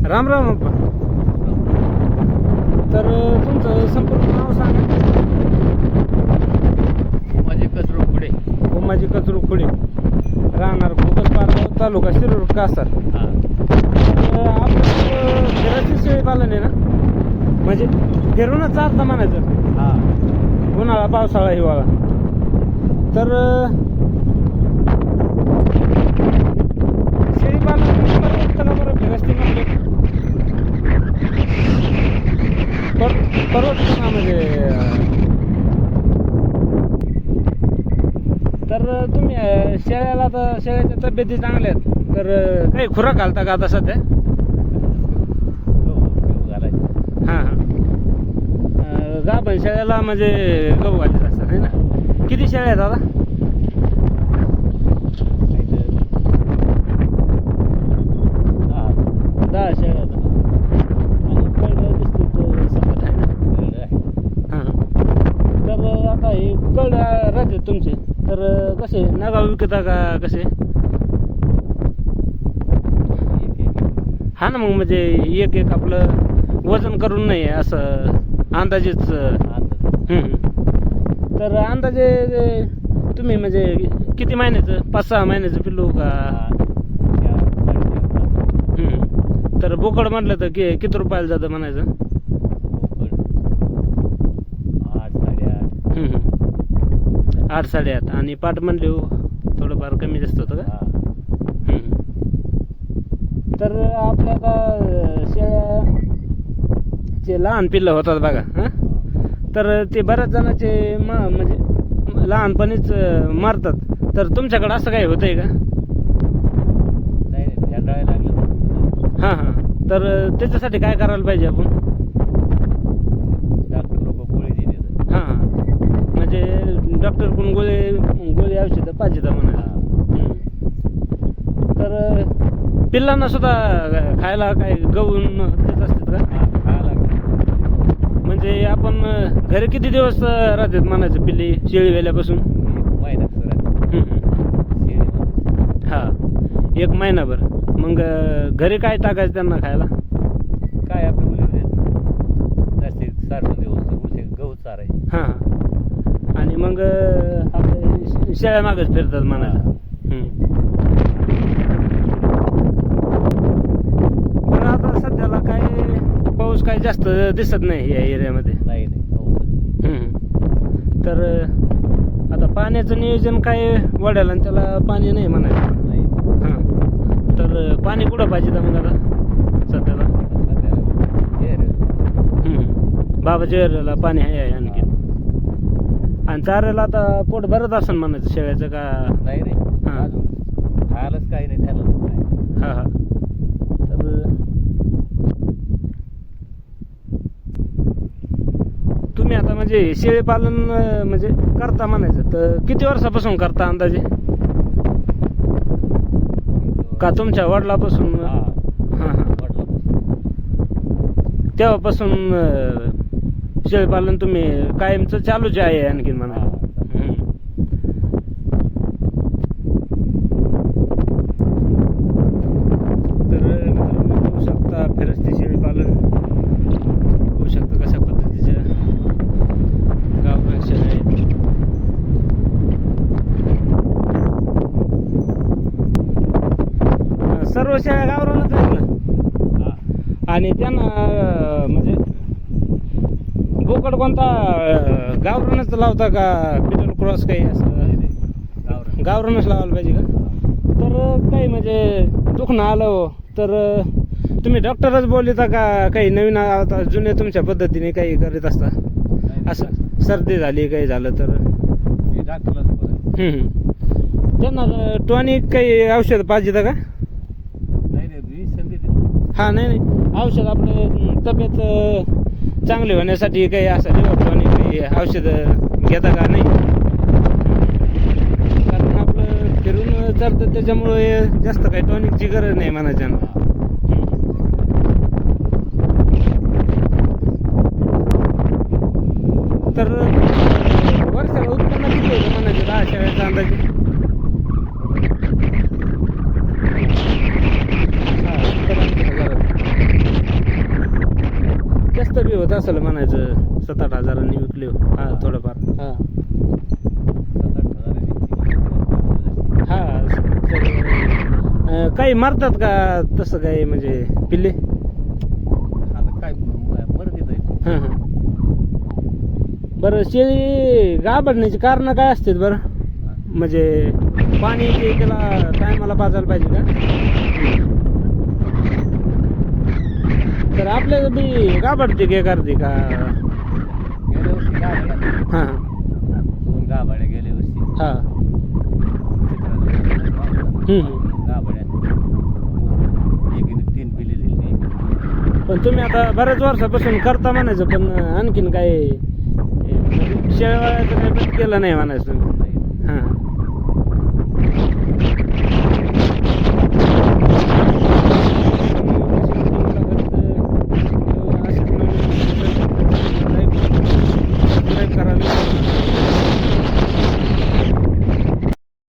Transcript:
राम राम अप्पा. तर तुमचं संपूर्ण नाव सांगा. उमाजी कचरू पुढे. उमाजी कचरू खुडे, राहणार भोगस पारगाव, तालुका शिरूर, कासार. तर आपलं घराची शेळी पालन आहे ना, म्हणजे फिरूनच चालतं म्हणायचं. उन्हाळा, पावसाळा, हिवाळा. तर शेळी पालन परवडतं का बरं फिरस्ती म्हणजे? परवडतं ना म्हणजे. तर तुम्ही शेळ्याला, तर शेळ्याच्या तब्येती चांगल्या आहेत, तर काही खुराक घालता का आता सध्या? हां हां. गाभण शेळ्याला म्हणजे गहू घालत असतात आहे ना. किती शेळ्या आहेत दादा? 10 शेळ्या आहेत. आणि कळलं दिसतं तर सगळं आहे ना. हां. तर आता हे कळ राहते तुमचे, तर कसे नगाव विकता का कसे? हा ना, मग म्हणजे एक एक आपलं वजन करून नाही असं अंदाजेच. तर अंदाजे तुम्ही म्हणजे किती महिन्याचं, 5-6 महिन्याचं पिल्लू का? तर बोकड म्हटलं तर किती रुपयाला जातं म्हणायचं? 8-8.5. आणि पाट म्हणले थोडंफार कमी जास्त होतं का? तर आपल्या आता शेळ्याचे लहान पिल्लं होतात बघा. हां, तर ते बऱ्याच जणांचे म्हणजे लहानपणीच मारतात. तर तुमच्याकडे असं काही होतंय का? हां हां. तर त्याच्यासाठी काय करायला पाहिजे आपण? गोळी दिली. हां हां. म्हणजे डॉक्टरकडून गोळी औषधं पाहिजे तर म्हणा. तर पिल्लांना सुद्धा खायला काय गहून देत असतात का? म्हणजे आपण घरी किती दिवस राहतात म्हणायचं पिल्ली शेळी गेल्यापासून? हां, 1 महिनाभर. मग घरी काय टाकायचं त्यांना खायला? काय आपलं सारखं दिवस गहू चारायचं. हां. आणि मग आपल्या शेळ्या मागच फिरतात म्हणायचं. पण आता सध्याला काय पाऊस काही जास्त दिसत नाही या एरियामध्ये. नाही तर आता पाण्याचं नियोजन काय वड्याला, आणि त्याला पाणी नाही म्हणायचं. हां. तर पाणी कुठं पाहिजे तर मग आता सध्याला? बाबाच्या एरियाला पाणी आहे आणखी. आणि चाऱ्याला आता पोट भरत असेल म्हणायचं शेळ्याचं का? नाही रे. हां. खायलाच काही नाही त्याला. हां हां. तर तुम्ही आता म्हणजे शेळी पालन म्हणजे करता म्हणायचं, तर किती वर्षापासून करता अंदाजे? का तुमच्या वडिलापासून? हां हां. तेव्हापासून शेळी पालन तुम्ही कायमचं चालूच आहे आणखीन म्हणा. तर मित्रांनो बघू शकता फिरस्ती शेळी पालन, बघू शकता कशा पद्धतीच्या गावरान शेळ्या आहेत. सर्व शेळ्या गावरानच आहेत ना. आणि त्यांना म्हणजे बोकड कोणता गावरानच लावता का बिटल क्रॉस काही असं? गावरानच लावायला पाहिजे का? तर काही म्हणजे दुखणं आलं तर तुम्ही डॉक्टरच बोलता का काही नवीन आता जुने तुमच्या पद्धतीने काही करीत असता? असं सर्दी झाली काही झालं तर त्यांना टॉनिक काही औषध पाहिजे का? हां. नाही नाही, औषध आपले तब्येत चांगली होण्यासाठी काही असं लिव्हर टॉनिक काही औषधं घेता का? नाही, कारण आपलं फिरून चालतं त्याच्यामुळे जास्त काही टॉनिकची गरज नाही म्हणायचं. तर वर्षाला उत्पन्न किती होतं म्हणायचं 10 शेळ्याचा अंदाजे? हां, 70,000. असेल म्हणायचं 7-8 हजारांनी विकले हो. हा थोडंफार हा 7-8 हजारांनी. हा काही मारतात का तसं काही म्हणजे पिल्ले? आता काय मर्दी जाईल. हां हां. बरं शेळी गाभरण्याची कारणं काय असतात बरं? म्हणजे पाणी ते त्याला टायमाला पाजायला पाहिजे का? तर आपल्या बी गाभरते की करते का? गेल्या वर्षी गाभाड्या हां 2 गाभाड्या गेल्या वर्षी. हां गाभाड्या 3 पिल्ले दिली. पण तुम्ही आता बऱ्याच वर्षापासून करता म्हणायचं, पण आणखीन काय शेळ्याचं काही बंद केलं नाही म्हणायचं तुम्ही?